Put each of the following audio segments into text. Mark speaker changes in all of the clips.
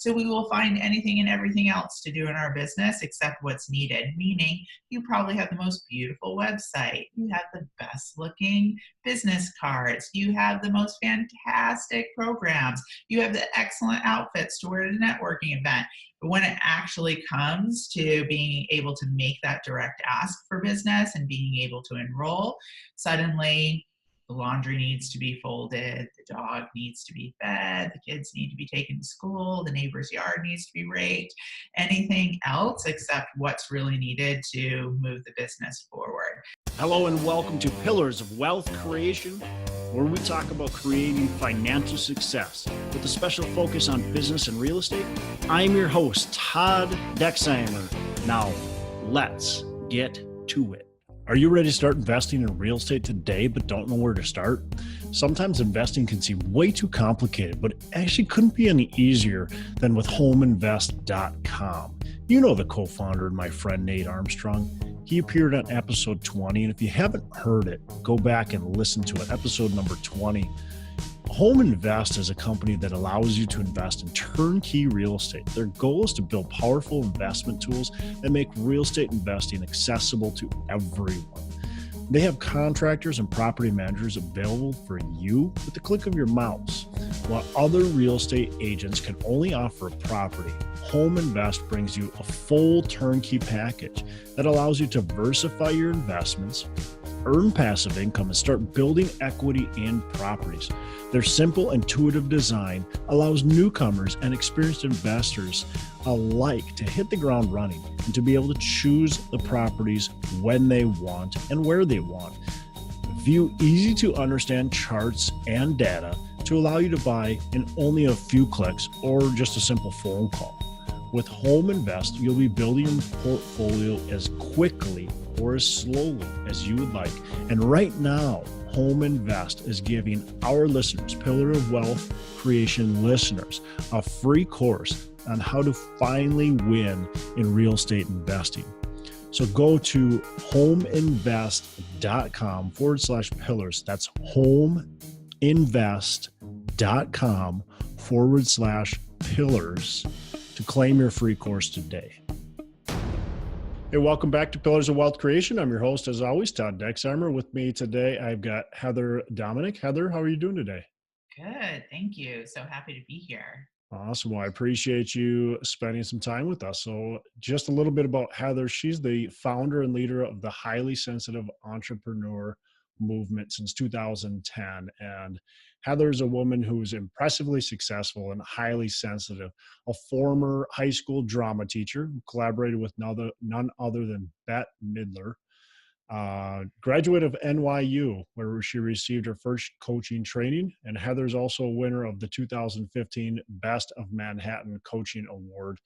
Speaker 1: So we will find anything and everything else to do in our business except what's needed, meaning you probably have the most beautiful website. You have the best looking business cards. You have the most fantastic programs. You have the excellent outfits to wear at a networking event. But when it actually comes to being able to make that direct ask for business and being able to enroll, suddenly the laundry needs to be folded, the dog needs to be fed, the kids need to be taken to school, the neighbor's yard needs to be raked, anything else except what's really needed to move the business forward.
Speaker 2: Hello and welcome to Pillars of Wealth Creation, where we talk about creating financial success with a special focus on business and real estate. I'm your host, Todd Dexheimer. Now, let's get to it. Are you ready to start investing in real estate today but don't know where to start? Sometimes investing can seem way too complicated, but it actually couldn't be any easier than with HomeInvest.com. You know the co-founder and my friend Nate Armstrong. He appeared on episode 20, and if you haven't heard it, go back and listen to it, episode number 20. Home Invest is a company that allows you to invest in turnkey real estate. Their goal is to build powerful investment tools that make real estate investing accessible to everyone. They have contractors and property managers available for you with the click of your mouse. While other real estate agents can only offer a property, Home Invest brings you a full turnkey package that allows you to diversify your investments, earn passive income, and start building equity in properties. Their simple, intuitive design allows newcomers and experienced investors alike to hit the ground running and to be able to choose the properties when they want and where they want. View easy to understand charts and data to allow you to buy in only a few clicks or just a simple phone call. With Home Invest, you'll be building your portfolio as quickly or as slowly as you would like. And right now, Home Invest is giving our listeners, Pillar of Wealth Creation listeners, a free course on how to finally win in real estate investing. So go to homeinvest.com/pillars. That's homeinvest.com/pillars to claim your free course today. Hey, welcome back to Pillars of Wealth Creation. I'm your host, as always, Todd Dexheimer. With me today, I've got Heather Dominick. Heather, how are you doing today?
Speaker 1: Good, thank you. So happy to be here.
Speaker 2: Awesome. Well, I appreciate you spending some time with us. So just a little bit about Heather. She's the founder and leader of the Highly Sensitive Entrepreneur Movement since 2010. And Heather is a woman who is impressively successful and highly sensitive, a former high school drama teacher who collaborated with none other than Bette Midler, graduate of NYU, where she received her first coaching training. And Heather's also a winner of the 2015 Best of Manhattan Coaching Award.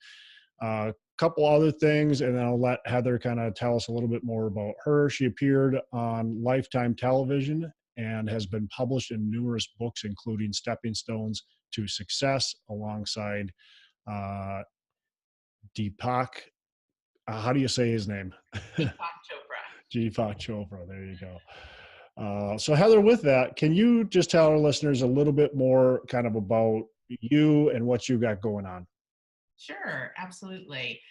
Speaker 2: Couple other things, and then I'll let Heather kind of tell us a little bit more about her. She appeared on Lifetime Television and has been published in numerous books, including Stepping Stones to Success, alongside Deepak. How do you say his name?
Speaker 1: Deepak Chopra.
Speaker 2: Deepak Chopra. There you go. So Heather, with that, can you just tell our listeners a little bit more kind of about you and what you got going on?
Speaker 1: Sure, absolutely.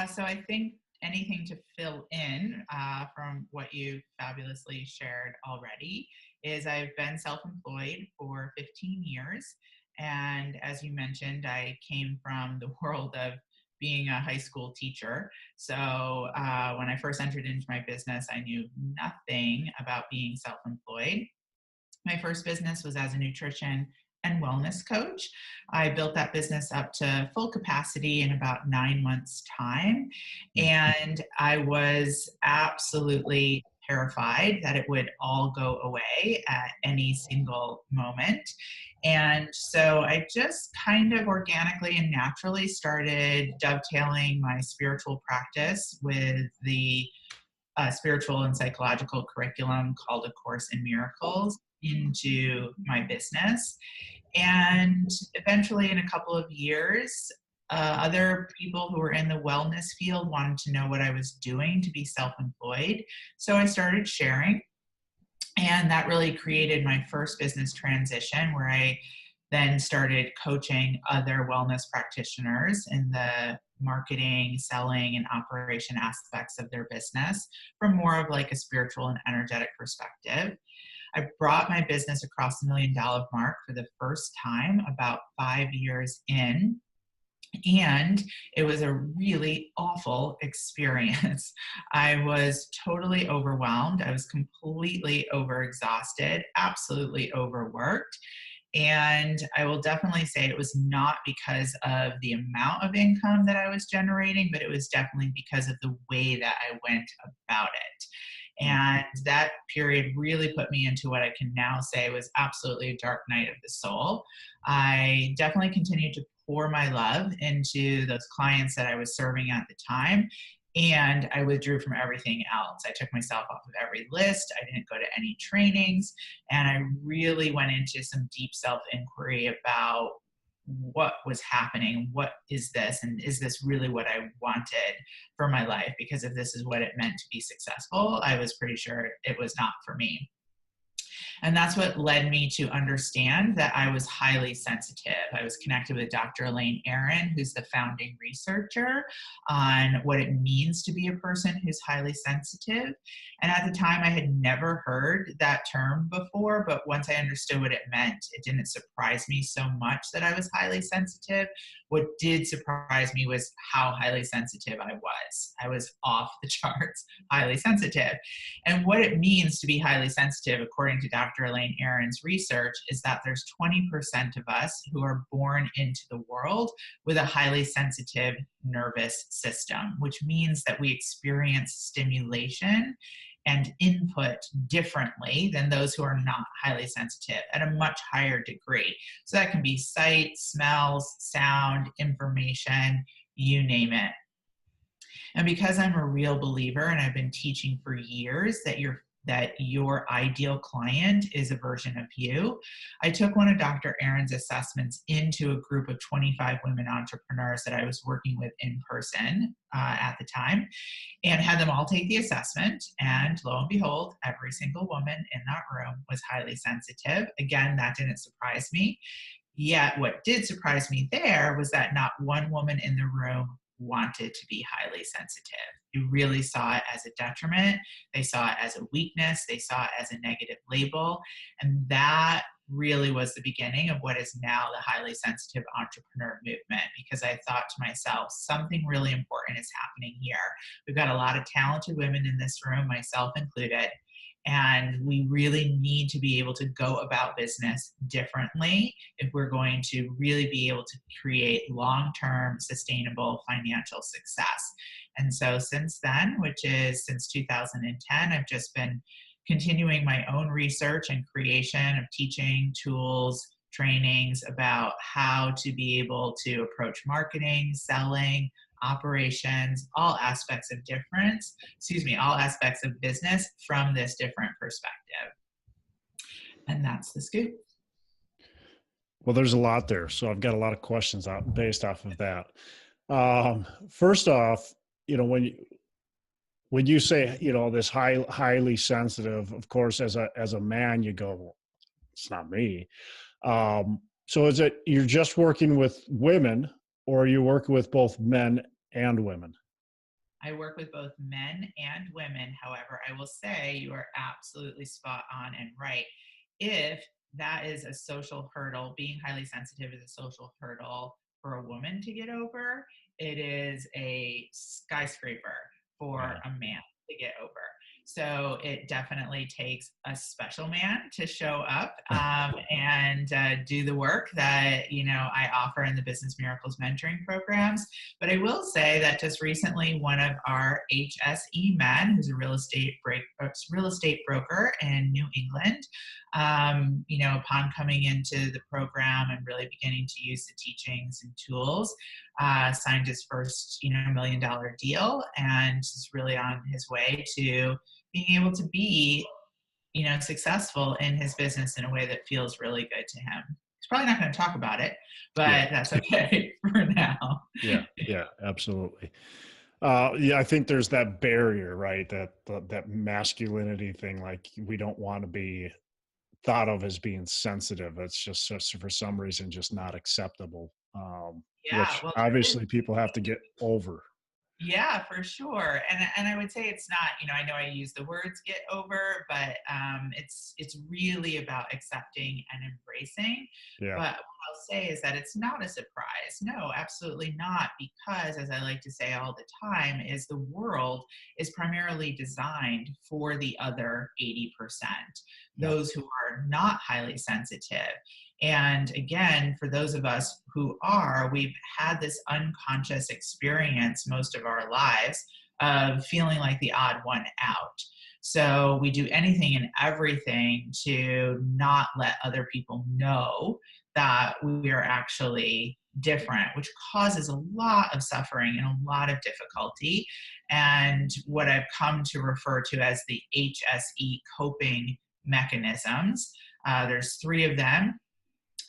Speaker 1: So I think anything to fill in from what you fabulously shared already is I've been self-employed for 15 years. And as you mentioned, I came from the world of being a high school teacher. So when I first entered into my business, I knew nothing about being self-employed. My first business was as a nutrition and wellness coach. I built that business up to full capacity in about 9 months' time. And I was absolutely terrified that it would all go away at any single moment. And so I just kind of organically and naturally started dovetailing my spiritual practice with the spiritual and psychological curriculum called A Course in Miracles into my business. And eventually, in a couple of years, other people who were in the wellness field wanted to know what I was doing to be self-employed. So I started sharing, and that really created my first business transition where I then started coaching other wellness practitioners in the marketing, selling, and operation aspects of their business from more of like a spiritual and energetic perspective. I brought my business across the $1 million mark for the first time about 5 years in. And it was a really awful experience. I was totally overwhelmed. I was completely overexhausted, absolutely overworked. And I will definitely say it was not because of the amount of income that I was generating, but it was definitely because of the way that I went about it. And that period really put me into what I can now say was absolutely a dark night of the soul. I definitely continued to pour my love into those clients that I was serving at the time. And I withdrew from everything else. I took myself off of every list. I didn't go to any trainings. And I really went into some deep self-inquiry about what was happening. What is this? And is this really what I wanted for my life? Because if this is what it meant to be successful, I was pretty sure it was not for me. And that's what led me to understand that I was highly sensitive. I was connected with Dr. Elaine Aron, who's the founding researcher on what it means to be a person who's highly sensitive. And at the time, I had never heard that term before, but once I understood what it meant, it didn't surprise me so much that I was highly sensitive. What did surprise me was how highly sensitive I was. I was off the charts, highly sensitive. And what it means to be highly sensitive, according to Dr. Elaine Aron's research, is that there's 20% of us who are born into the world with a highly sensitive nervous system, which means that we experience stimulation and input differently than those who are not highly sensitive at a much higher degree. So that can be sight, smells, sound, information, you name it. And because I'm a real believer and I've been teaching for years that your ideal client is a version of you, I took one of Dr. Aron's assessments into a group of 25 women entrepreneurs that I was working with in person at the time, and had them all take the assessment. And lo and behold, every single woman in that room was highly sensitive. Again, that didn't surprise me. Yet what did surprise me there was that not one woman in the room wanted to be highly sensitive. You really saw it as a detriment. They saw it as a weakness. They saw it as a negative label. And that really was the beginning of what is now the highly sensitive entrepreneur movement, because I thought to myself, something really important is happening here. We've got a lot of talented women in this room, myself included, and we really need to be able to go about business differently if we're going to really be able to create long-term sustainable financial success. And so since then, which is since 2010, I've just been continuing my own research and creation of teaching tools, trainings about how to be able to approach marketing, selling, operations, all aspects of all aspects of business from this different perspective. And that's the scoop.
Speaker 2: Well, there's a lot there. So I've got a lot of questions based off of that. First off, when you say, this highly sensitive, of course, as a man, you go, well, it's not me. So is it, you're just working with women, or are you working with both men and women?
Speaker 1: I work with both men and women. However, I will say you are absolutely spot on and right. If that is a social hurdle, being highly sensitive is a social hurdle for a woman to get over, it is a skyscraper for a man to get over. So it definitely takes a special man to show up and do the work that, I offer in the Business Miracles mentoring programs. But I will say that just recently, one of our HSE men, who's a real estate broker in New England, upon coming into the program and really beginning to use the teachings and tools, signed his first, $1 million deal, and is really on his way to being able to be, successful in his business in a way that feels really good to him. He's probably not going to talk about it, but that's okay for now.
Speaker 2: Yeah, absolutely. I think there's that barrier, right? That masculinity thing, like we don't want to be thought of as being sensitive. It's just for some reason just not acceptable,
Speaker 1: Yeah,
Speaker 2: which
Speaker 1: well, there is.
Speaker 2: obviously people have to get over.
Speaker 1: Yeah, for sure. And I would say it's not, I know I use the words get over, but it's really about accepting and embracing.
Speaker 2: Yeah.
Speaker 1: But what I'll say is that it's not a surprise. No, absolutely not, because as I like to say all the time, is the world is primarily designed for the other 80%,
Speaker 2: Yeah.
Speaker 1: those who are not highly sensitive. And again, for those of us who are, we've had this unconscious experience most of our lives of feeling like the odd one out. So we do anything and everything to not let other people know that we are actually different, which causes a lot of suffering and a lot of difficulty. And what I've come to refer to as the HSE coping mechanisms. There's three of them.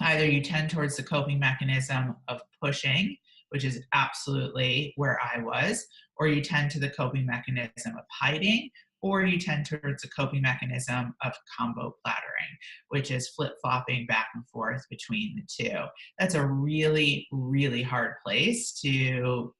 Speaker 1: Either you tend towards the coping mechanism of pushing, which is absolutely where I was, or you tend to the coping mechanism of hiding, or you tend towards the coping mechanism of combo plattering, which is flip-flopping back and forth between the two. That's a really, really hard place to,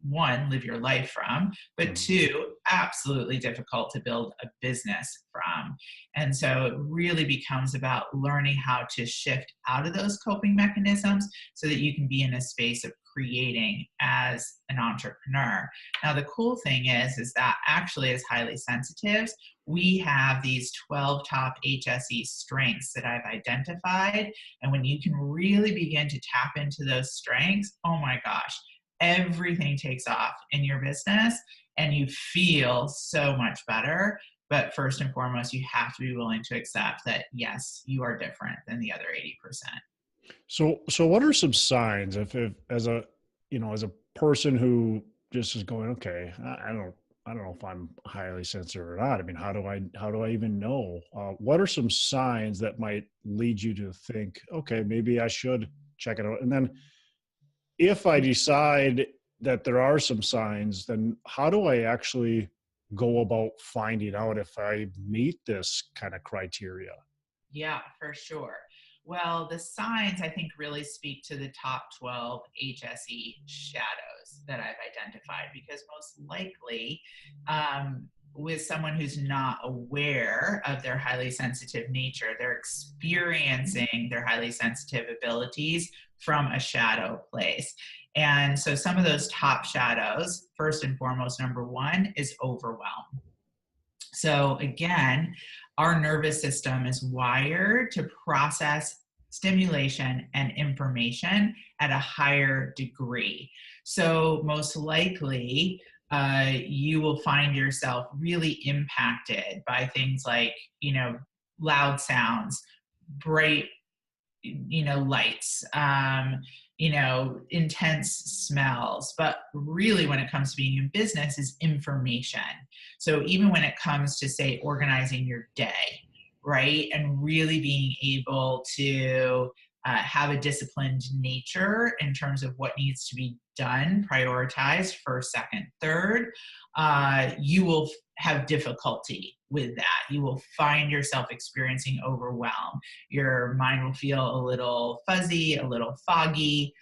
Speaker 1: one, live your life from, but two, absolutely difficult to build a business from. And so it really becomes about learning how to shift out of those coping mechanisms so that you can be in a space of creating as an entrepreneur. Now, the cool thing is that actually as highly sensitives, we have these 12 top HSE strengths that I've identified. And when you can really begin to tap into those strengths, oh my gosh, everything takes off in your business and you feel so much better. But first and foremost, you have to be willing to accept that, yes, you are different than the other 80%.
Speaker 2: So what are some signs if as a, as a person who just is going, okay, I don't know if I'm highly sensitive or not. I mean, how do I even know? What are some signs that might lead you to think, okay, maybe I should check it out? And then if I decide that there are some signs, then how do I actually go about finding out if I meet this kind of criteria?
Speaker 1: Yeah, for sure. Well, the signs I think really speak to the top 12 HSE shadows that I've identified, because most likely, with someone who's not aware of their highly sensitive nature, they're experiencing their highly sensitive abilities from a shadow place. And so some of those top shadows, first and foremost, number one is overwhelm. So again, our nervous system is wired to process stimulation and information at a higher degree. So most likely, you will find yourself really impacted by things like, loud sounds, bright, lights, intense smells. But really, when it comes to being in business, is information. So even when it comes to, say, organizing your day, right, and really being able to have a disciplined nature in terms of what needs to be done, prioritized first, second, third, you will have difficulty with that. You will find yourself experiencing overwhelm. Your mind will feel a little fuzzy, a little foggy.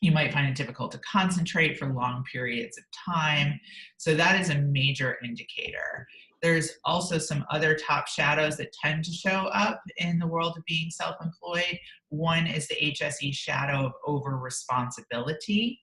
Speaker 1: You might find it difficult to concentrate for long periods of time. So that is a major indicator. There's also some other top shadows that tend to show up in the world of being self-employed. One is the HSE shadow of over-responsibility.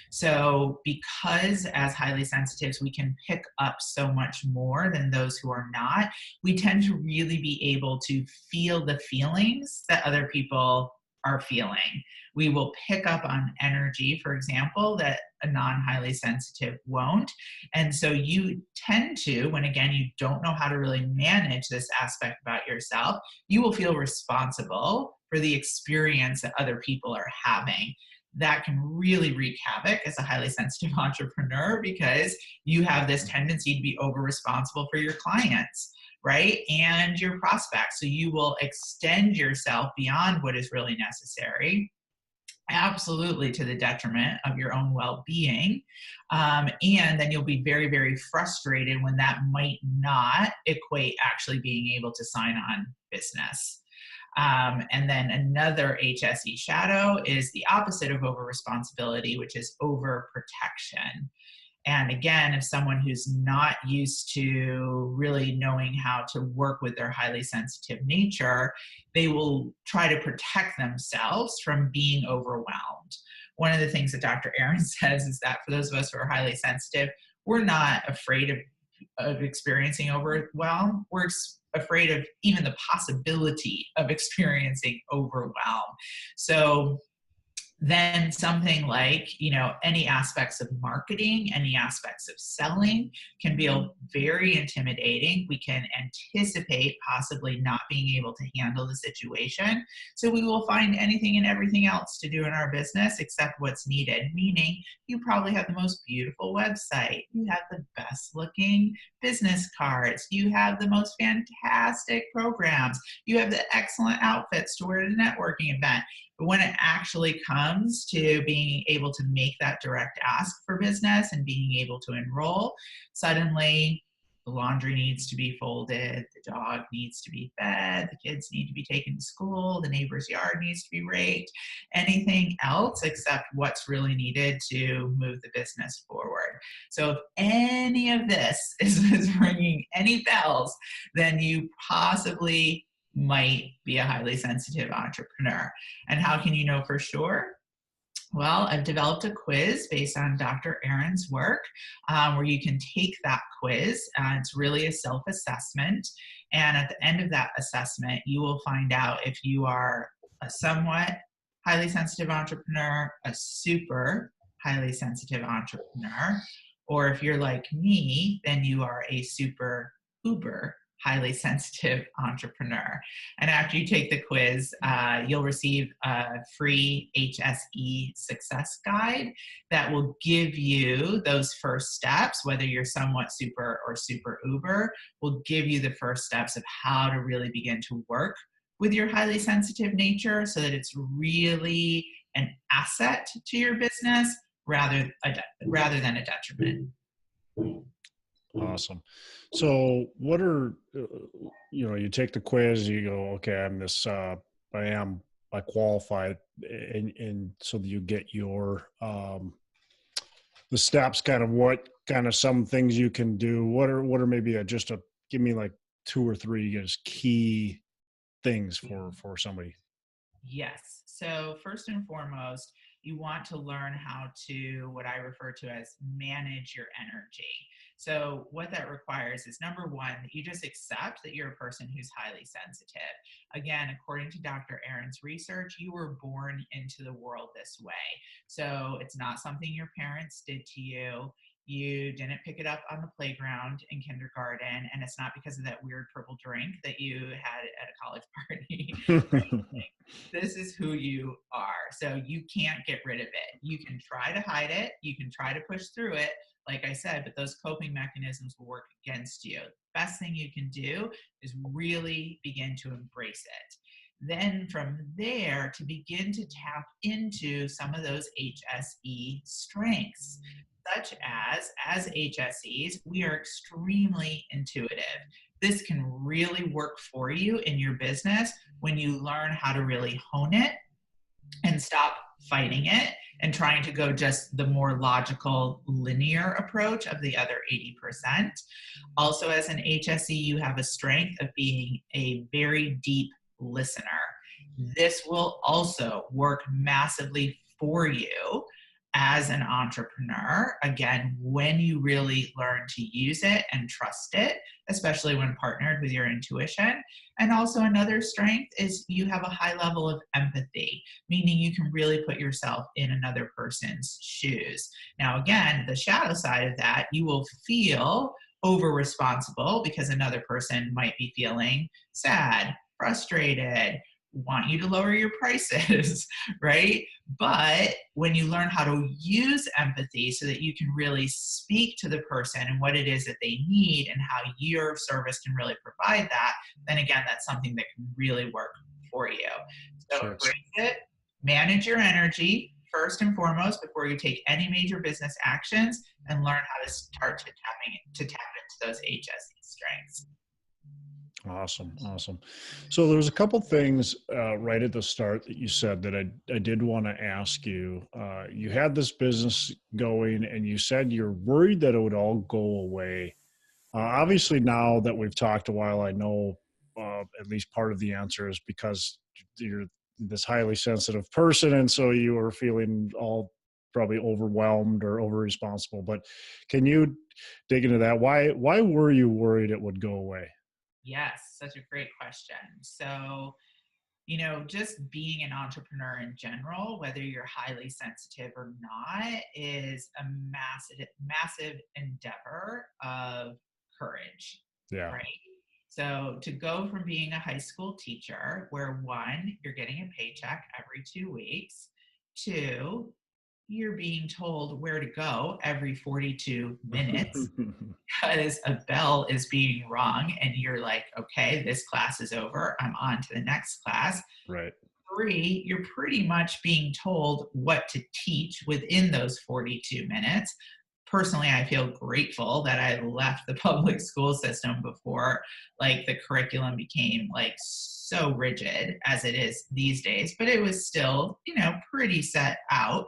Speaker 1: So because as highly sensitives, we can pick up so much more than those who are not, we tend to really be able to feel the feelings that other people are feeling. We will pick up on energy, for example, that a non-highly sensitive won't. And so you tend to, when again, you don't know how to really manage this aspect about yourself, you will feel responsible for the experience that other people are having. That can really wreak havoc as a highly sensitive entrepreneur, because you have this tendency to be over responsible for your clients, right? And your prospects. So you will extend yourself beyond what is really necessary. absolutely to the detriment of your own well-being. And then you'll be very, very frustrated when that might not equate actually being able to sign on business. And then another HSE shadow is the opposite of over responsibility, which is over protection. And again, if someone who's not used to really knowing how to work with their highly sensitive nature, they will try to protect themselves from being overwhelmed. One of the things that Dr. Aaron says is that for those of us who are highly sensitive, we're not afraid of experiencing overwhelm. We're afraid of even the possibility of experiencing overwhelm. So then something like, any aspects of marketing, any aspects of selling can feel very intimidating. We can anticipate possibly not being able to handle the situation. So we will find anything and everything else to do in our business except what's needed, meaning you probably have the most beautiful website. You have the best looking business cards. You have the most fantastic programs. You have the excellent outfits to wear at a networking event. But when it actually comes to being able to make that direct ask for business and being able to enroll, suddenly the laundry needs to be folded, the dog needs to be fed, the kids need to be taken to school, the neighbor's yard needs to be raked, anything else except what's really needed to move the business forward. So if any of this is ringing any bells, then you possibly might be a highly sensitive entrepreneur. And how can you know for sure? Well, I've developed a quiz based on Dr. Aaron's work where you can take that quiz. It's really a self-assessment. And at the end of that assessment, you will find out if you are a somewhat highly sensitive entrepreneur, a super highly sensitive entrepreneur, or if you're like me, then you are a super uber highly sensitive entrepreneur. And after you take the quiz, you'll receive a free HSE success guide that will give you those first steps, whether you're somewhat super or super uber, will give you the first steps of how to really begin to work with your highly sensitive nature so that it's really an asset to your business rather than a detriment.
Speaker 2: Awesome. So what are, you take the quiz, you go, okay, I qualified. And so you get your, the steps, some things you can do. What are maybe give me like 2 or 3 just key things for somebody.
Speaker 1: Yes. So first and foremost, you want to learn how to, what I refer to as, manage your energy. So what that requires is, number one, that you just accept that you're a person who's highly sensitive. Again, according to Dr. Aaron's research, you were born into the world this way. So it's not something your parents did to you. You didn't pick it up on the playground in kindergarten, and it's not because of that weird purple drink that you had at a college party. This is who you are. So you can't get rid of it. You can try to hide it. You can try to push through it, like I said, but those coping mechanisms will work against you. The best thing you can do is really begin to embrace it. Then from there, to begin to tap into some of those HSE strengths, such as HSEs, we are extremely intuitive. This can really work for you in your business when you learn how to really hone it and stop fighting it and trying to go just the more logical, linear approach of the other 80%. Also, as an HSE, you have a strength of being a very deep listener. This will also work massively for you as an entrepreneur, again, when you really learn to use it and trust it, especially when partnered with your intuition. And also another strength is you have a high level of empathy, meaning you can really put yourself in another person's shoes. Now, again, the shadow side of that, you will feel over responsible because another person might be feeling sad, frustrated, want you to lower your prices, right? But when you learn how to use empathy so that you can really speak to the person and what it is that they need and how your service can really provide that, then again, that's something that can really work for you. So embrace it, manage your energy first and foremost before you take any major business actions, and learn how to start to tap into those HSE strengths.
Speaker 2: Awesome. So there's a couple things right at the start that you said that I did want to ask you. You had this business going and you said you're worried that it would all go away. Obviously, now that we've talked a while, I know at least part of the answer is because you're this highly sensitive person, and so you were feeling all probably overwhelmed or over responsible. But can you dig into that? Why were you worried it would go away?
Speaker 1: Yes, such a great question. So, just being an entrepreneur in general, whether you're highly sensitive or not, is a massive endeavor of courage,
Speaker 2: Yeah.
Speaker 1: right? So to go from being a high school teacher, where one, you're getting a paycheck every 2 weeks, two, you're being told where to go every 42 minutes because a bell is being rung and you're like, okay, this class is over, I'm on to the next class.
Speaker 2: Right.
Speaker 1: Three, you're pretty much being told what to teach within those 42 minutes. Personally, I feel grateful that I left the public school system before like the curriculum became like so rigid as it is these days, but it was still, pretty set out,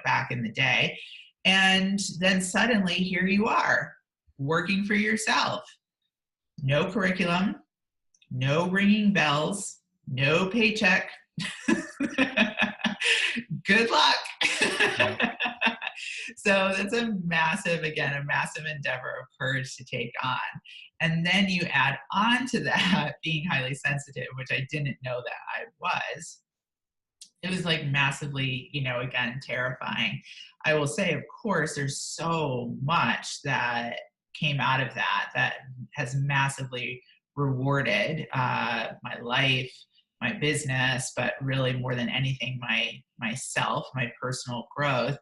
Speaker 1: back in the day. And then suddenly here you are working for yourself. No curriculum, no ringing bells, no paycheck. Good luck.
Speaker 2: Yeah.
Speaker 1: So that's a massive endeavor of courage to take on. And then you add on to that being highly sensitive, which I didn't know that I was. It was like massively, again, terrifying. I will say, of course, there's so much that came out of that has massively rewarded my life, my business, but really more than anything, myself, my personal growth.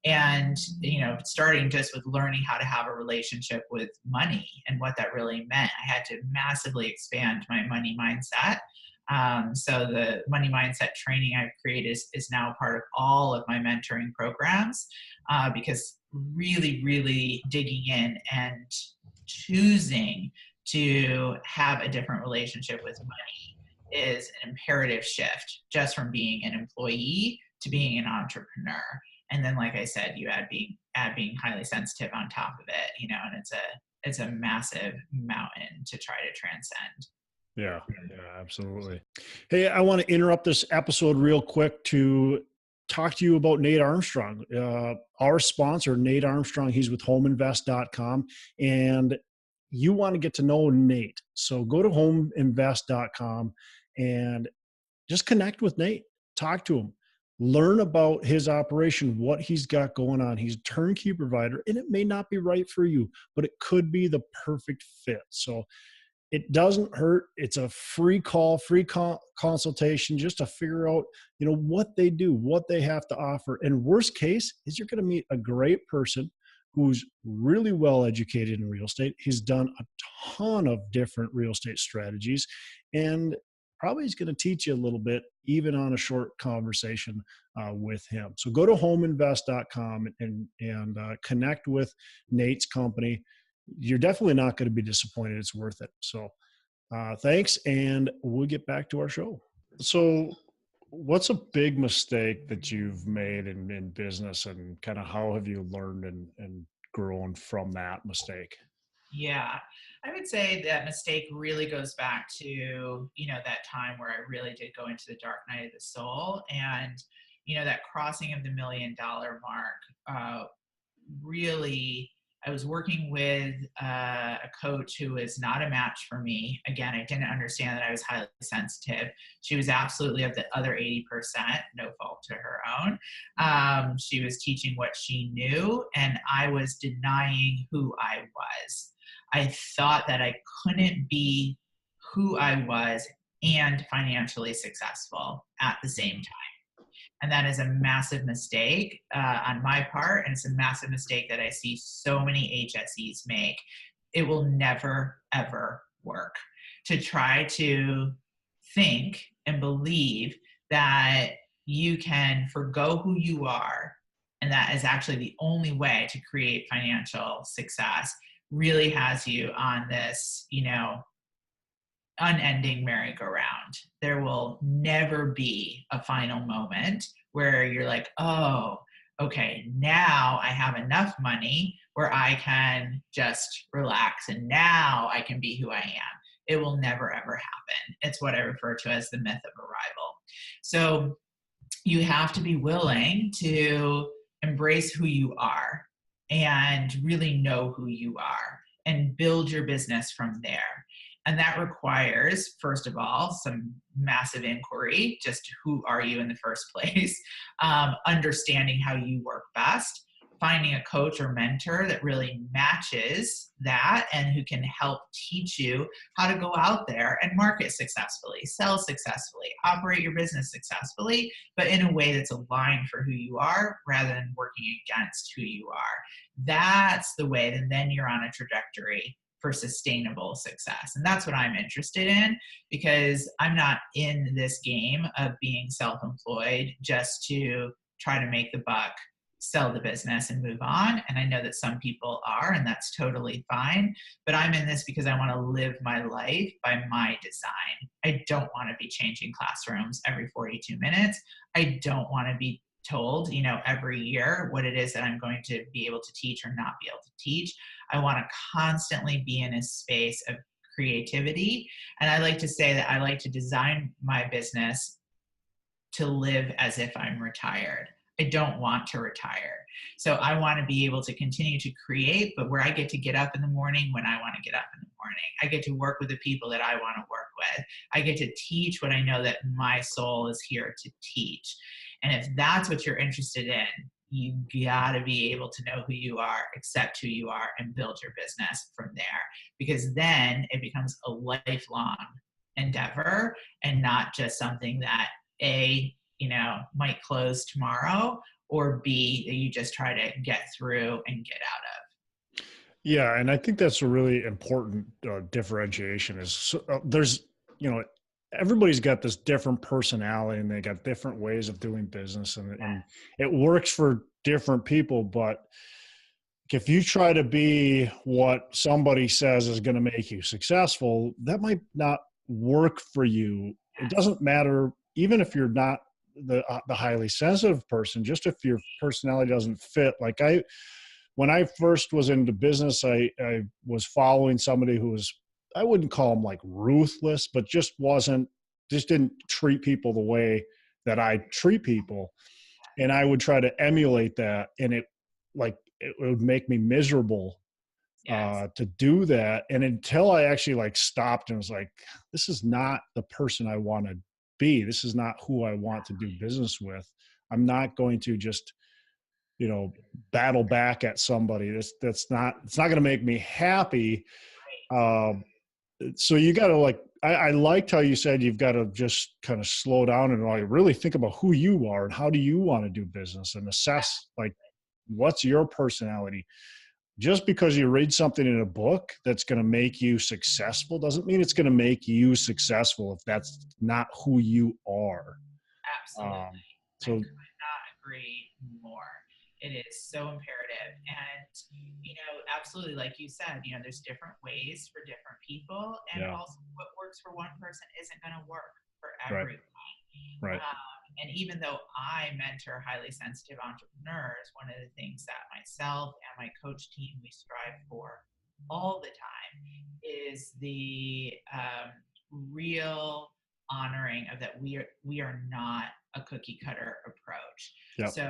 Speaker 1: And, starting just with learning how to have a relationship with money and what that really meant. I had to massively expand my money mindset. So the money mindset training I've created is now part of all of my mentoring programs, because really, really digging in and choosing to have a different relationship with money is an imperative shift, just from being an employee to being an entrepreneur. And then, like I said, you add being highly sensitive on top of it, and it's a massive mountain to try to transcend.
Speaker 2: Yeah, absolutely. Hey, I want to interrupt this episode real quick to talk to you about Nate Armstrong, our sponsor, Nate Armstrong. He's with homeinvest.com, and you want to get to know Nate. So go to homeinvest.com and just connect with Nate, talk to him, learn about his operation, what he's got going on. He's a turnkey provider, and it may not be right for you, but it could be the perfect fit. So it doesn't hurt. It's a free call, consultation, just to figure out, what they do, what they have to offer. And worst case is you're going to meet a great person who's really well educated in real estate. He's done a ton of different real estate strategies, and probably he's going to teach you a little bit, even on a short conversation with him. So go to homeinvest.com and connect with Nate's company. You're definitely not going to be disappointed. It's worth it. So thanks, and we'll get back to our show. So what's a big mistake that you've made in business, and kind of how have you learned and grown from that mistake?
Speaker 1: Yeah, I would say that mistake really goes back to, that time where I really did go into the dark night of the soul, and, that crossing of the $1 million mark, really, I was working with a coach who was not a match for me. Again, I didn't understand that I was highly sensitive. She was absolutely of the other 80%, no fault to her own. She was teaching what she knew, and I was denying who I was. I thought that I couldn't be who I was and financially successful at the same time. And that is a massive mistake on my part. And it's a massive mistake that I see so many HSEs make. It will never, ever work to try to think and believe that you can forgo who you are, and that is actually the only way to create financial success, really has you on this, unending merry-go-round. There will never be a final moment where you're like, oh, okay, now I have enough money where I can just relax and now I can be who I am. It will never, ever happen. It's what I refer to as the myth of arrival. So you have to be willing to embrace who you are and really know who you are and build your business from there. And that requires, first of all, some massive inquiry, just who are you in the first place, understanding how you work best, finding a coach or mentor that really matches that and who can help teach you how to go out there and market successfully, sell successfully, operate your business successfully, but in a way that's aligned for who you are rather than working against who you are. That's the way, and then you're on a trajectory for sustainable success. And that's what I'm interested in, because I'm not in this game of being self-employed just to try to make the buck, sell the business and move on. And I know that some people are, and that's totally fine. But I'm in this because I want to live my life by my design. I don't want to be changing classrooms every 42 minutes. I don't want to be told, every year what it is that I'm going to be able to teach or not be able to teach. I want to constantly be in a space of creativity. And I like to say that I like to design my business to live as if I'm retired. I don't want to retire. So I want to be able to continue to create, but where I get to get up in the morning when I want to get up in the morning. I get to work with the people that I want to work with. I get to teach what I know that my soul is here to teach. And if that's what you're interested in, you gotta be able to know who you are, accept who you are, and build your business from there. Because then it becomes a lifelong endeavor and not just something that might close tomorrow, or B, that you just try to get through and get out of.
Speaker 2: Yeah. And I think that's a really important differentiation is there's, everybody's got this different personality and they got different ways of doing business and it works for different people. But if you try to be what somebody says is going to make you successful, that might not work for you. It doesn't matter, even if you're not the highly sensitive person, just if your personality doesn't fit. Like when I first was into business, I was following somebody who was, I wouldn't call him like ruthless, but just didn't treat people the way that I treat people. And I would try to emulate that. And it would make me miserable to do that. And until I actually stopped and was like, this is not the person I want to be. This is not who I want to do business with. I'm not going to just, battle back at somebody. It's not going to make me happy. So you got to I liked how you said you've got to just kind of slow down and really think about who you are and how do you want to do business and assess what's your personality. Just because you read something in a book that's going to make you successful doesn't mean it's going to make you successful if that's not who you are.
Speaker 1: Absolutely. I could not agree more. It is so imperative. And, absolutely, like you said, there's different ways for different people. And also what works for one person isn't going to work for everyone.
Speaker 2: Right.
Speaker 1: And even though I mentor highly sensitive entrepreneurs, one of the things that myself and my coach team, we strive for all the time is the real honoring of that we are not a cookie cutter approach. Yep. So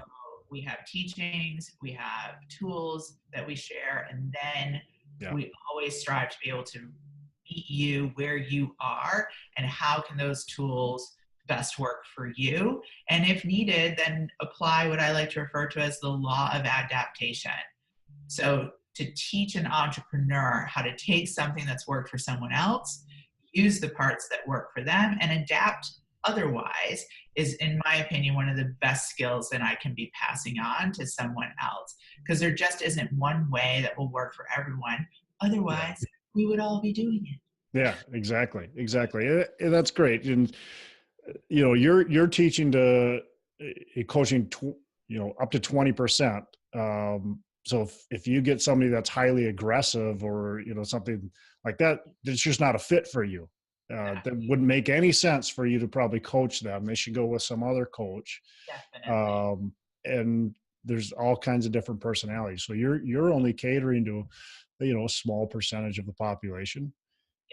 Speaker 1: we have teachings, we have tools that we share, and then we always strive to be able to meet you where you are and how can those tools best work for you. And if needed, then apply what I like to refer to as the law of adaptation. So to teach an entrepreneur how to take something that's worked for someone else, use the parts that work for them, and adapt otherwise is, in my opinion, one of the best skills that I can be passing on to someone else. Because there just isn't one way that will work for everyone. Otherwise, we would all be doing it.
Speaker 2: Yeah, exactly. And that's great. And you're teaching to coaching, up to 20%. So if you get somebody that's highly aggressive or, something like that, it's just not a fit for you. That wouldn't make any sense for you to probably coach them. They should go with some other coach.
Speaker 1: Definitely.
Speaker 2: And there's all kinds of different personalities. So you're only catering to, a small percentage of the population.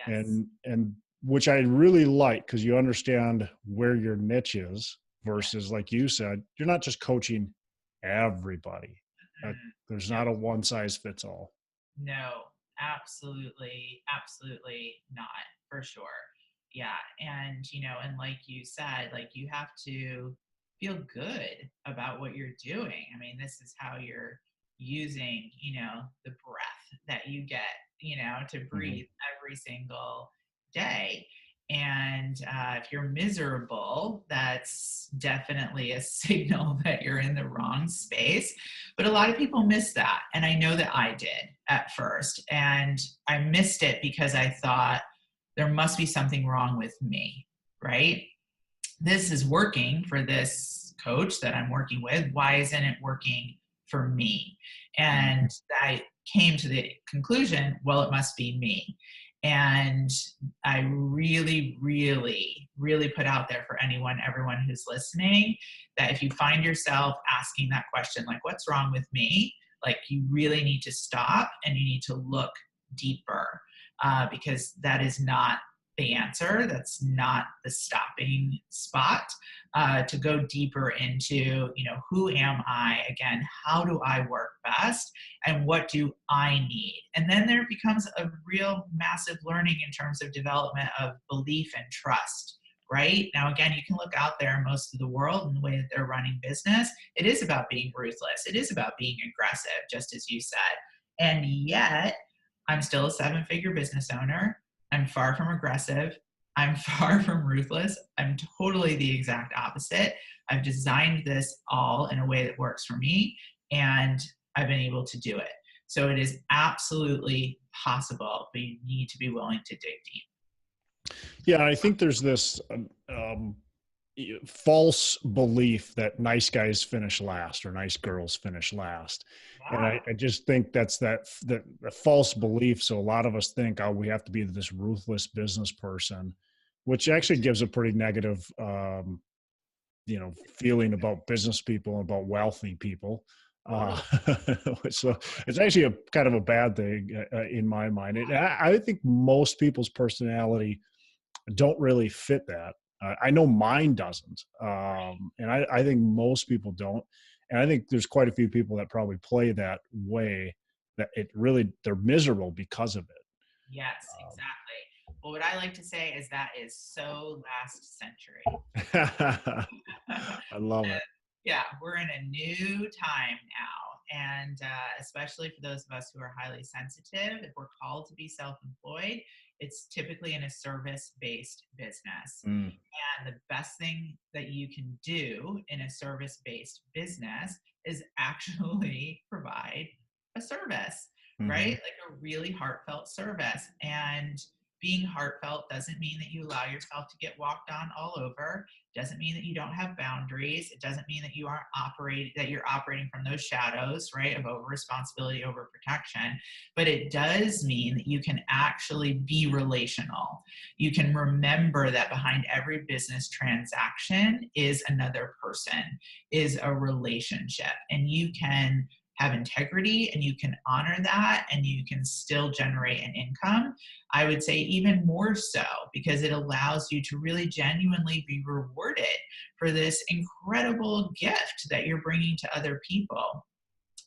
Speaker 1: Yes.
Speaker 2: And which I really like, because you understand where your niche is versus, like you said, you're not just coaching everybody. There's not a one size fits all.
Speaker 1: No, absolutely, absolutely not, for sure. Yeah. And, and like you said, like you have to feel good about what you're doing. I mean, this is how you're using, the breath that you get, to
Speaker 2: Mm-hmm.
Speaker 1: breathe every single day. And if you're miserable, that's definitely a signal that you're in the wrong space. But a lot of people miss that. And I know that I did at first. And I missed it because I thought there must be something wrong with me, right? This is working for this coach that I'm working with. Why isn't it working for me? And I came to the conclusion, well, it must be me. And I really, really, really put out there for everyone who's listening, that if you find yourself asking that question, like, what's wrong with me? Like, you really need to stop and you need to look deeper, because that is not the answer. That's not the stopping spot. To go deeper into, who am I? Again, how do I work best? And what do I need? And then there becomes a real massive learning in terms of development of belief and trust. Right now, again, you can look out there in most of the world and the way that they're running business. It is about being ruthless. It is about being aggressive, just as you said. And yet, I'm still a 7-figure business owner. I'm far from aggressive. I'm far from ruthless. I'm totally the exact opposite. I've designed this all in a way that works for me, and I've been able to do it. So it is absolutely possible, but you need to be willing to dig deep.
Speaker 2: Yeah, I think there's this false belief that nice guys finish last or nice girls finish last. And
Speaker 1: Yeah.
Speaker 2: I just think that's that false belief. So a lot of us think, oh, we have to be this ruthless business person, which actually gives a pretty negative, feeling about business people and about wealthy people. So it's actually a kind of a bad thing in my mind. I think most people's personality don't really fit that. I know mine doesn't. And I think most people don't. And I think there's quite a few people that probably play that way, that they're miserable because of it.
Speaker 1: Yes, exactly. Well, what I like to say is that is so last century.
Speaker 2: I love it.
Speaker 1: Yeah, we're in a new time now. And especially for those of us who are highly sensitive, if we're called to be self-employed, it's typically in a service-based business.
Speaker 2: Mm.
Speaker 1: And the best thing that you can do in a service-based business is actually provide a service,
Speaker 2: Mm-hmm.
Speaker 1: right? Like a really heartfelt service. And being heartfelt doesn't mean that you allow yourself to get walked on all over. Doesn't mean that you don't have boundaries. It doesn't mean that you're operating from those shadows, right, of over responsibility, over protection. But it does mean that you can actually be relational. You can remember that behind every business transaction is another person, is a relationship, and you can have integrity and you can honor that and you can still generate an income. I would say even more so, because it allows you to really genuinely be rewarded for this incredible gift that you're bringing to other people.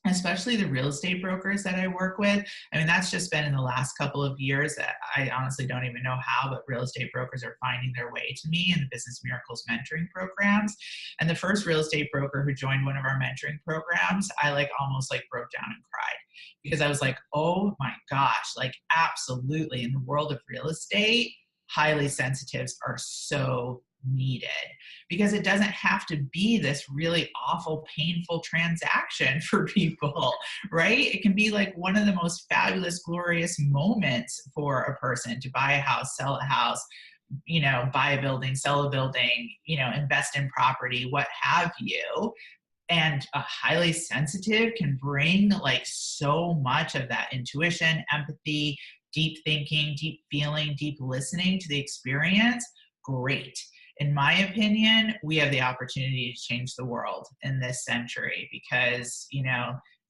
Speaker 1: Especially the real estate brokers that I work with. I mean, that's just been in the last couple of years that I honestly don't even know how, but real estate brokers are finding their way to me in the Business Miracles mentoring programs. And the first real estate broker who joined one of our mentoring programs, I almost broke down and cried, because I was like, oh my gosh, absolutely, in the world of real estate, highly sensitives are so needed, because it doesn't have to be this really awful, painful transaction for people, right? It can be one of the most fabulous, glorious moments for a person to buy a house, sell a house, buy a building, sell a building, invest in property, what have you. And a highly sensitive can bring like so much of that intuition, empathy, deep thinking, deep feeling, deep listening to the experience. Great. In my opinion, we have the opportunity to change the world in this century because,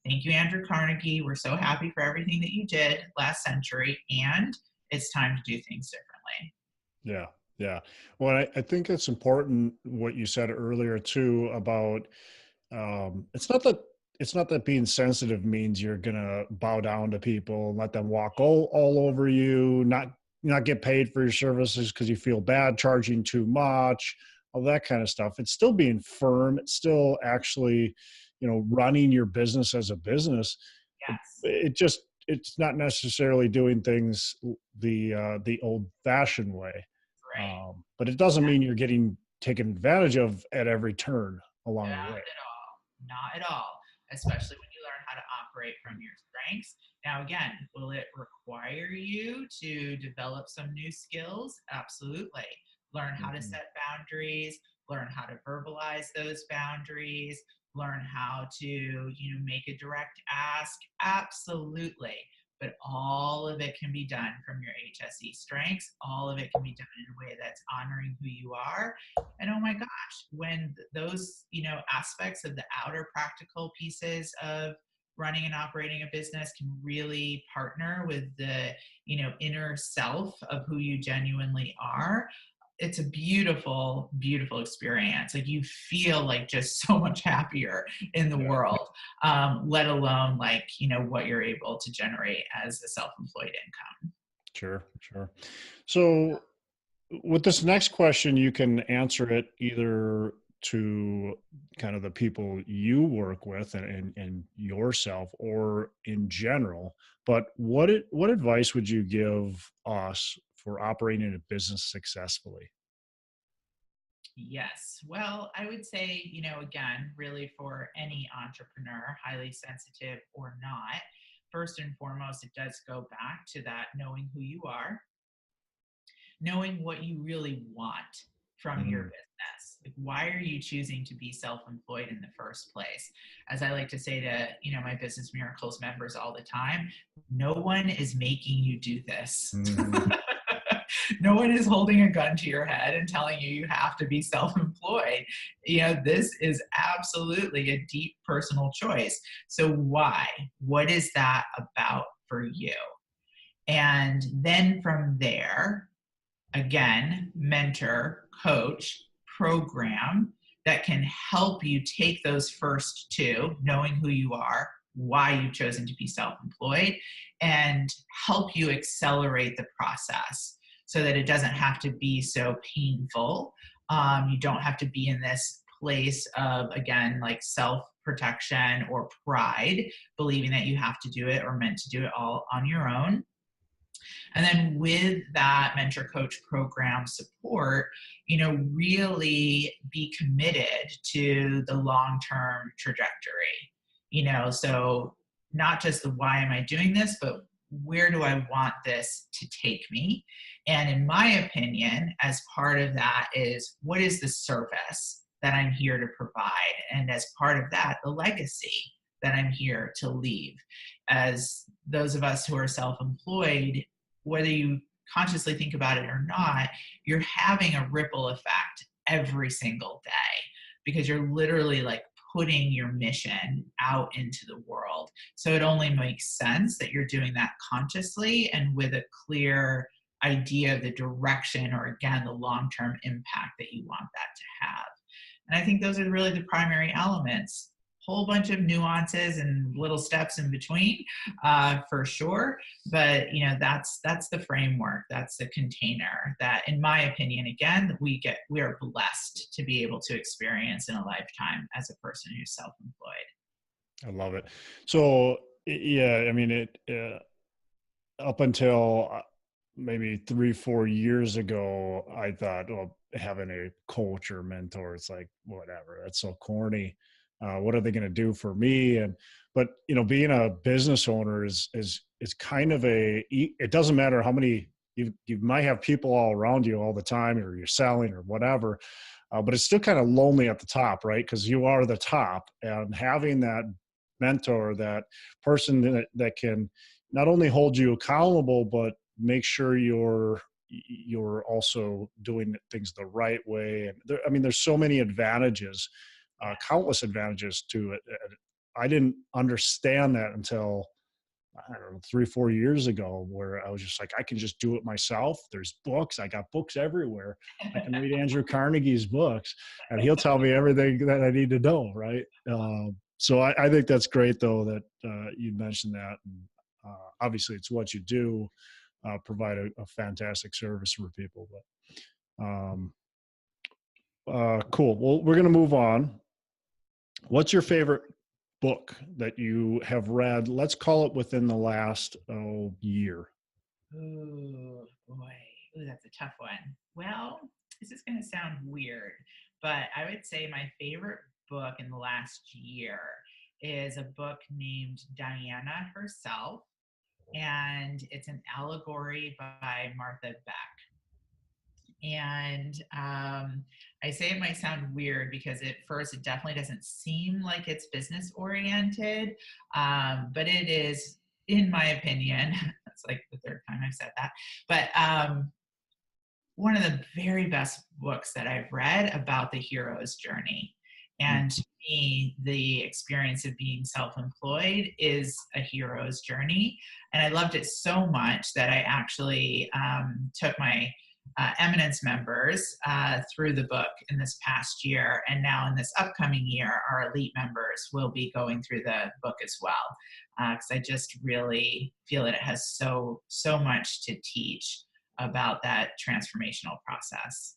Speaker 1: thank you, Andrew Carnegie. We're so happy for everything that you did last century, and it's time to do things differently.
Speaker 2: Yeah. Yeah. Well, I think it's important what you said earlier too about, it's not that being sensitive means you're going to bow down to people and let them walk all over you, not get paid for your services because you feel bad charging too much, all that kind of stuff. It's still being firm. It's still actually, running your business as a business.
Speaker 1: Yes.
Speaker 2: It's not necessarily doing things the old fashioned way.
Speaker 1: Right.
Speaker 2: But it doesn't mean you're getting taken advantage of at every turn along the way.
Speaker 1: Not at all. Not at all. Especially when you learn how to operate from your strengths. Now, again, will it require you to develop some new skills? Absolutely. Learn how to set boundaries, learn how to verbalize those boundaries, learn how to, make a direct ask. Absolutely. But all of it can be done from your HSE strengths. All of it can be done in a way that's honoring who you are. And oh my gosh, when those, aspects of the outer practical pieces of running and operating a business can really partner with the, inner self of who you genuinely are, it's a beautiful, beautiful experience. Like you feel like just so much happier in the world, let alone like, what you're able to generate as a self-employed income.
Speaker 2: Sure. So with this next question, you can answer it either to kind of the people you work with and yourself or in general. But what advice would you give us for operating a business successfully?
Speaker 1: Yes. Well, I would say, again, really for any entrepreneur, highly sensitive or not, first and foremost, it does go back to that knowing who you are, knowing what you really want from your
Speaker 2: Mhm.
Speaker 1: business. Like, why are you choosing to be self-employed in the first place? As I like to say to, my Business Miracles members all the time, no one is making you do this.
Speaker 2: Mhm.
Speaker 1: No one is holding a gun to your head and telling you have to be self-employed. This is absolutely a deep personal choice. So why? What is that about for you? And then from there, again, mentor, coach, program that can help you take those first two, knowing who you are, why you've chosen to be self-employed, and help you accelerate the process so that it doesn't have to be so painful. You don't have to be in this place of, again, like self-protection or pride, believing that you have to do it or meant to do it all on your own. And then with that mentor coach program support, really be committed to the long-term trajectory. So not just the why am I doing this, but where do I want this to take me? And in my opinion, as part of that is what is the service that I'm here to provide? And as part of that, the legacy that I'm here to leave. As those of us who are self-employed, whether you consciously think about it or not, you're having a ripple effect every single day because you're literally like putting your mission out into the world. So it only makes sense that you're doing that consciously and with a clear idea of the direction or, again, the long-term impact that you want that to have. And I think those are really the primary elements. Whole bunch of nuances and little steps in between, for sure. But that's the framework. That's the container that, in my opinion, again, we are blessed to be able to experience in a lifetime as a person who's self-employed.
Speaker 2: I love it. So yeah, I mean, up until maybe 3-4 years ago, I thought, well, having a coach or mentor, it's like, whatever, that's so corny. What are they going to do for me? But being a business owner is kind of it doesn't matter how many, you might have people all around you all the time, or you're selling or whatever, but it's still kind of lonely at the top, right? Because you are the top, and having that mentor, that person that can not only hold you accountable, but make sure you're also doing things the right way. And there's so many advantages, countless advantages to it. I didn't understand that until, I don't know, 3-4 years ago, where I was just like, I can just do it myself. There's books. I got books everywhere. I can read Andrew Carnegie's books and he'll tell me everything that I need to know. Right. So I think that's great though, that you mentioned that. And, obviously it's what you do, provide a fantastic service for people, but cool. Well, we're going to move on. What's your favorite book that you have read? Let's call it within the last year.
Speaker 1: Oh boy. Ooh, that's a tough one. Well, this is going to sound weird, but I would say my favorite book in the last year is a book named Diana Herself, and it's an allegory by Martha Beck. And I say it might sound weird because at first it definitely doesn't seem like it's business oriented, but it is, in my opinion. That's like the third time I've said that, but one of the very best books that I've read about the hero's journey. And to me, the experience of being self-employed is a hero's journey. And I loved it so much that I actually took my Eminence members through the book in this past year. And now in this upcoming year, our elite members will be going through the book as well. Because I just really feel that it has so much to teach about that transformational process.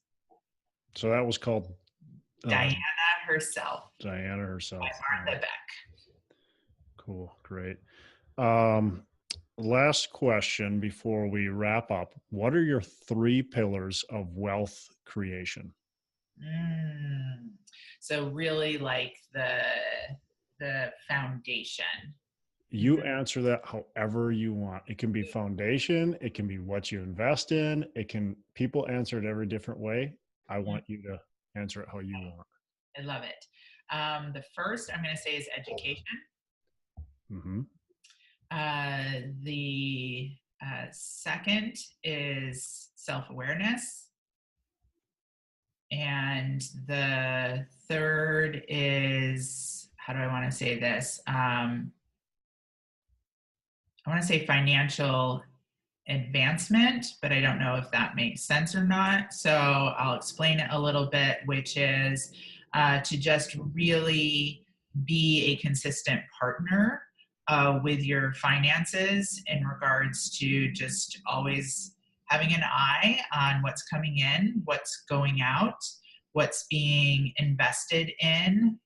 Speaker 2: So that was called
Speaker 1: Diana Herself.
Speaker 2: Diana Herself.
Speaker 1: By Martha Beck.
Speaker 2: Cool. Great. Last question before we wrap up. What are your 3 pillars of wealth creation?
Speaker 1: So really like the foundation.
Speaker 2: You answer that however you want. It can be foundation. It can be what you invest in. People answer it every different way. I want you to answer it how you want.
Speaker 1: I love it. The first I'm going to say is education.
Speaker 2: Mm-hmm.
Speaker 1: The second is self-awareness. And the third is, how do I want to say this? I want to say financial advancement, but I don't know if that makes sense or not. So I'll explain it a little bit, which is to just really be a consistent partner with your finances in regards to just always having an eye on what's coming in, what's going out, what's being invested in,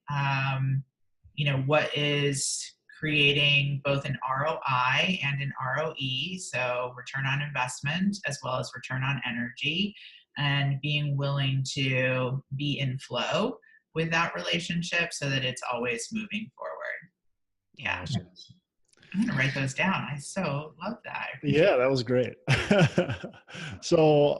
Speaker 1: what is creating both an ROI and an ROE, so return on investment as well as return on energy, and being willing to be in flow with that relationship so that it's always moving forward. Yeah.
Speaker 2: Awesome.
Speaker 1: I'm going to write those down. I so love that.
Speaker 2: Yeah, that was great. So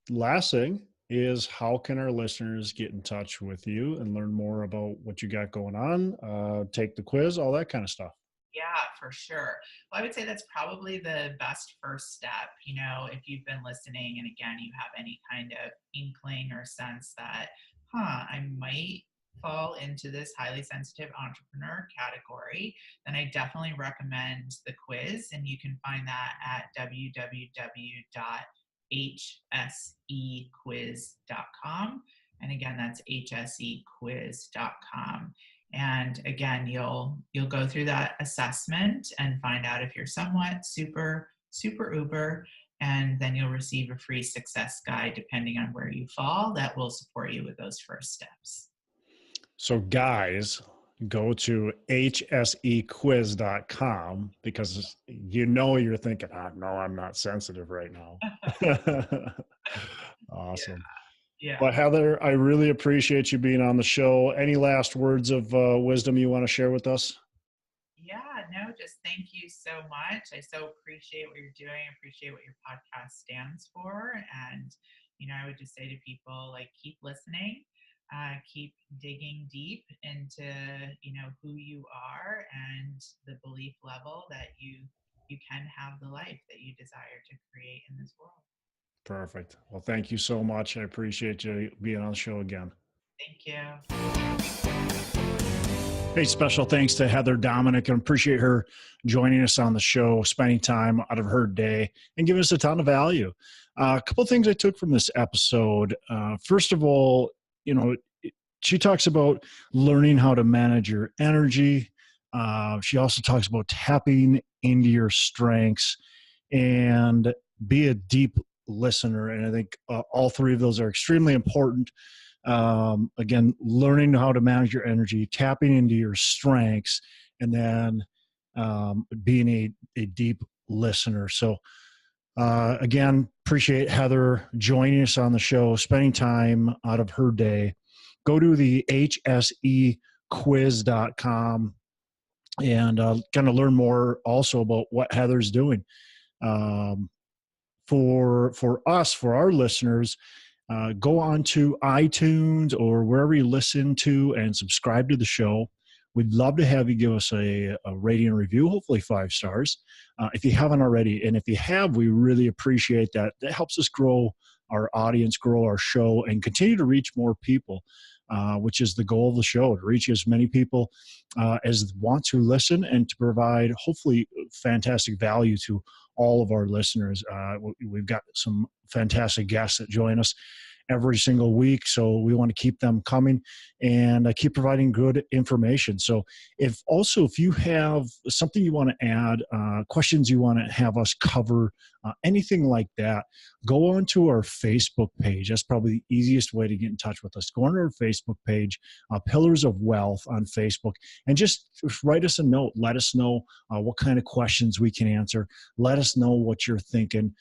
Speaker 2: last thing is, how can our listeners get in touch with you and learn more about what you got going on, take the quiz, all that kind of stuff?
Speaker 1: Yeah, for sure. Well, I would say that's probably the best first step. If you've been listening and again, you have any kind of inkling or sense that, I might fall into this highly sensitive entrepreneur category, then I definitely recommend the quiz. And you can find that at www.hsequiz.com. And again, that's hsequiz.com. And again, you'll go through that assessment and find out if you're somewhat super uber, and then you'll receive a free success guide depending on where you fall that will support you with those first steps.
Speaker 2: So guys, go to hsequiz.com because you're thinking, no, I'm not sensitive right now. Awesome.
Speaker 1: Yeah.
Speaker 2: Well, Heather, I really appreciate you being on the show. Any last words of wisdom you want to share with us?
Speaker 1: Yeah, note, just thank you so much. I so appreciate what you're doing, appreciate what your podcast stands for. And, I would just say to people, like, keep listening, keep digging deep into, who you are and the belief level that you can have the life that you desire to create in this world.
Speaker 2: Perfect. Well, thank you so much. I appreciate you being on the show again.
Speaker 1: Thank you.
Speaker 2: Hey, special thanks to Heather Dominick. I appreciate her joining us on the show, spending time out of her day and giving us a ton of value. A couple of things I took from this episode. First of all, she talks about learning how to manage your energy. She also talks about tapping into your strengths and be a deep listener. And I think all three of those are extremely important. Again, learning how to manage your energy, tapping into your strengths, and then being a deep listener. So again, appreciate Heather joining us on the show, spending time out of her day. Go to the hsequiz.com and kind of learn more also about what Heather's doing. For us, for our listeners, go on to iTunes or wherever you listen to and subscribe to the show. We'd love to have you give us a rating and review, hopefully 5 stars, if you haven't already. And if you have, we really appreciate that. That helps us grow our audience, grow our show, and continue to reach more people, which is the goal of the show, to reach as many people as want to listen and to provide, hopefully, fantastic value to all of our listeners. We've got some fantastic guests that join us every single week, so we want to keep them coming and keep providing good information. So if you have something you want to add, questions you want to have us cover, anything like that, go on to our Facebook page. That's probably the easiest way to get in touch with us. Go on to our Facebook page, Pillars of Wealth on Facebook, and just write us a note. Let us know what kind of questions we can answer. Let us know what you're thinking,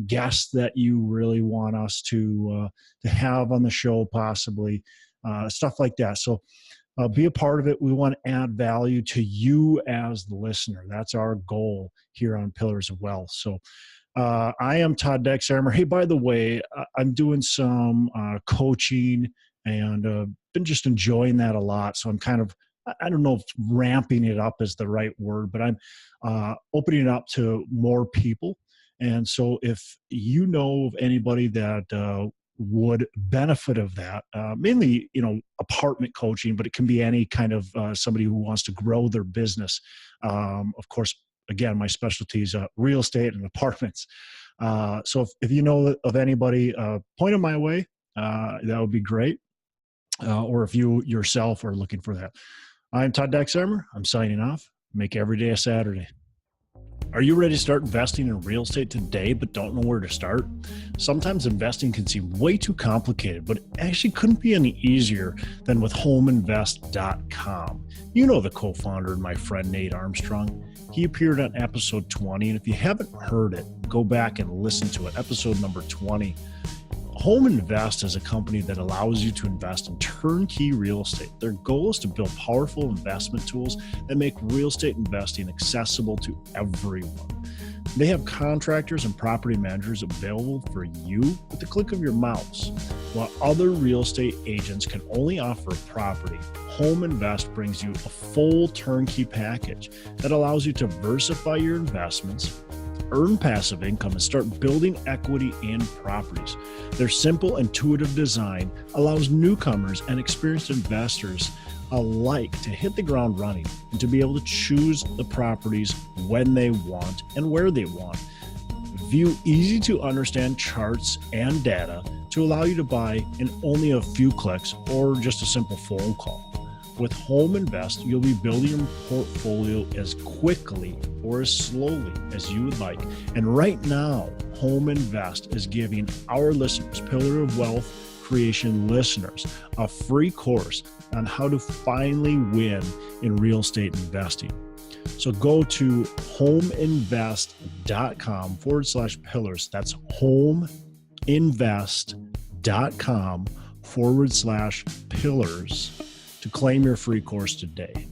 Speaker 2: guests that you really want us to have on the show, possibly, stuff like that. So be a part of it. We want to add value to you as the listener. That's our goal here on Pillars of Wealth. So I am Todd Dexheimer. Hey, by the way, I'm doing some coaching and been just enjoying that a lot. So I'm kind of, I don't know if ramping it up is the right word, but I'm opening it up to more people. And so if you know of anybody that would benefit of that, mainly, apartment coaching, but it can be any kind of somebody who wants to grow their business. Of course, again, my specialty is real estate and apartments. So if you know of anybody, point them my way. That would be great. Or if you yourself are looking for that. I'm Todd Dexheimer. I'm signing off. Make every day a Saturday. Are you ready to start investing in real estate today but don't know where to start? Sometimes investing can seem way too complicated, but it actually couldn't be any easier than with HomeInvest.com. You know the co-founder and my friend Nate Armstrong. He appeared on episode 20, and if you haven't heard it, go back and listen to it, episode number 20. Home Invest is a company that allows you to invest in turnkey real estate. Their goal is to build powerful investment tools that make real estate investing accessible to everyone. They have contractors and property managers available for you with the click of your mouse. While other real estate agents can only offer a property, Home Invest brings you a full turnkey package that allows you to diversify your investments, earn passive income, and start building equity in properties. Their simple, intuitive design allows newcomers and experienced investors alike to hit the ground running and to be able to choose the properties when they want and where they want. View easy to understand charts and data to allow you to buy in only a few clicks or just a simple phone call. With Home Invest, you'll be building your portfolio as quickly or as slowly as you would like. And right now, Home Invest is giving our listeners, Pillar of Wealth Creation listeners, a free course on how to finally win in real estate investing. So go to homeinvest.com/pillars. That's homeinvest.com/pillars to claim your free course today.